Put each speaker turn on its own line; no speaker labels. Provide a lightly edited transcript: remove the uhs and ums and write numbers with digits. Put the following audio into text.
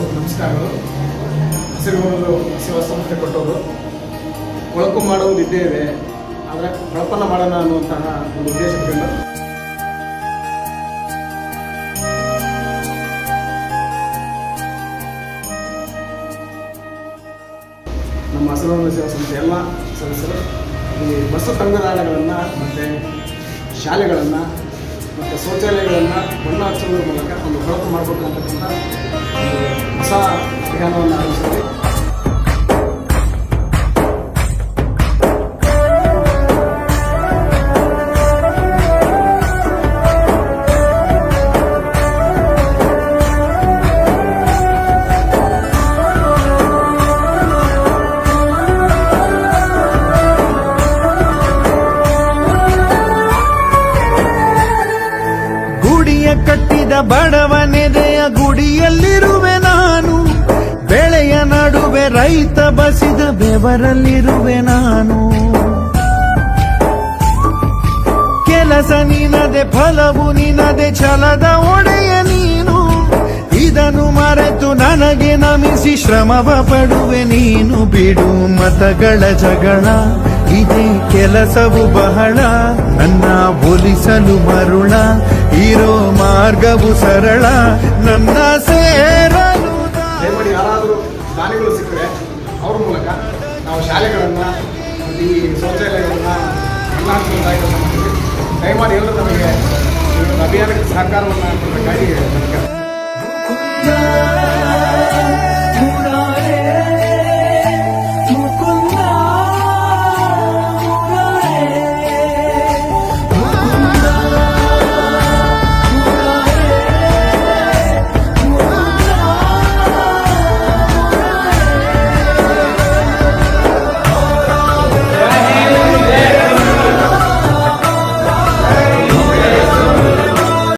ನಮಸ್ಕಾರಗಳು. ಹಸಿರು ಸೇವಾ ಸಂಸ್ಥೆ ಕೊಟ್ಟವರು ಕೊಳಕು ಮಾಡುವುದು ಇದ್ದೇ ಇದೆ, ಆದರೆ ಪ್ರಪನ್ನ ಮಾಡೋಣ ಅನ್ನುವಂತಹ ಒಂದು ಉದ್ದೇಶದಿಂದ ನಮ್ಮ ಹಸಿರು ಸೇವಾ ಸಂಸ್ಥೆ ಎಲ್ಲ ಸದಸ್ಯರು ಈ ಬಸ್ಸು ತಂಗುದಾಣಗಳನ್ನು ಮತ್ತು ಶಾಲೆಗಳನ್ನು ಮತ್ತು ಶೌಚಾಲಯಗಳನ್ನು ಬಣ್ಣ ಹಚ್ಚುವುದರ ಮೂಲಕ ಒಂದು ಹೊಳಪು ಮಾಡಬೇಕು ಅಂತಕ್ಕಂಥ ಒಂದು ಹೊಸ ಅಭಿಯಾನವನ್ನು ಆರಂಭಿಸಿದೆ.
ಕಟ್ಟಿದ ಬಡವನೆದೆಯ ಗುಡಿಯಲ್ಲಿರುವೆ ನಾನು, ಬೆಳೆಯ ನಡುವೆ ರೈತ ಬಸಿದ ಬೆವರಲ್ಲಿರುವೆ ನಾನು. ಕೆಲಸ ನಿನದೆ ಫಲವು ನಿನದೆ ಛಲದ ಒಡೆಯ ನೀನು, ಇದನ್ನು ಮರೆತು ನನಗೆ ನಮಿಸಿ ಶ್ರಮವ ಪಡುವೆ ನೀನು. ಬಿಡು ಮತಗಳ ಜಗಳ, ಇದೇ ಕೆಲಸವು ಬಹಳ, ನನ್ನ ಒಲಿಸಲು ಮರುಳ, ಇರೋ ಮಾರ್ಗವು ಸರಳ, ನನ್ನ ಸೇರಲು.
ದಯಮಾಡಿ ಯಾರಾದರೂ ದಾನಿಗಳು ಸಿಕ್ಕರೆ ಅವ್ರ ಮೂಲಕ ನಾವು ಶಾಲೆಗಳನ್ನು ಮತ್ತು ಈ ಶೌಚಾಲಯಗಳನ್ನು ಬಣ್ಣ ಕೆಲಸ ಮಾಡ್ತೀವಿ. ದಯಮಾಡಿ ಎಲ್ಲರೂ ನಮಗೆ ಅಭಿಯಾನಕ್ಕೆ ಸಹಕಾರವನ್ನು ಕೊಡಬೇಕಾಗಿ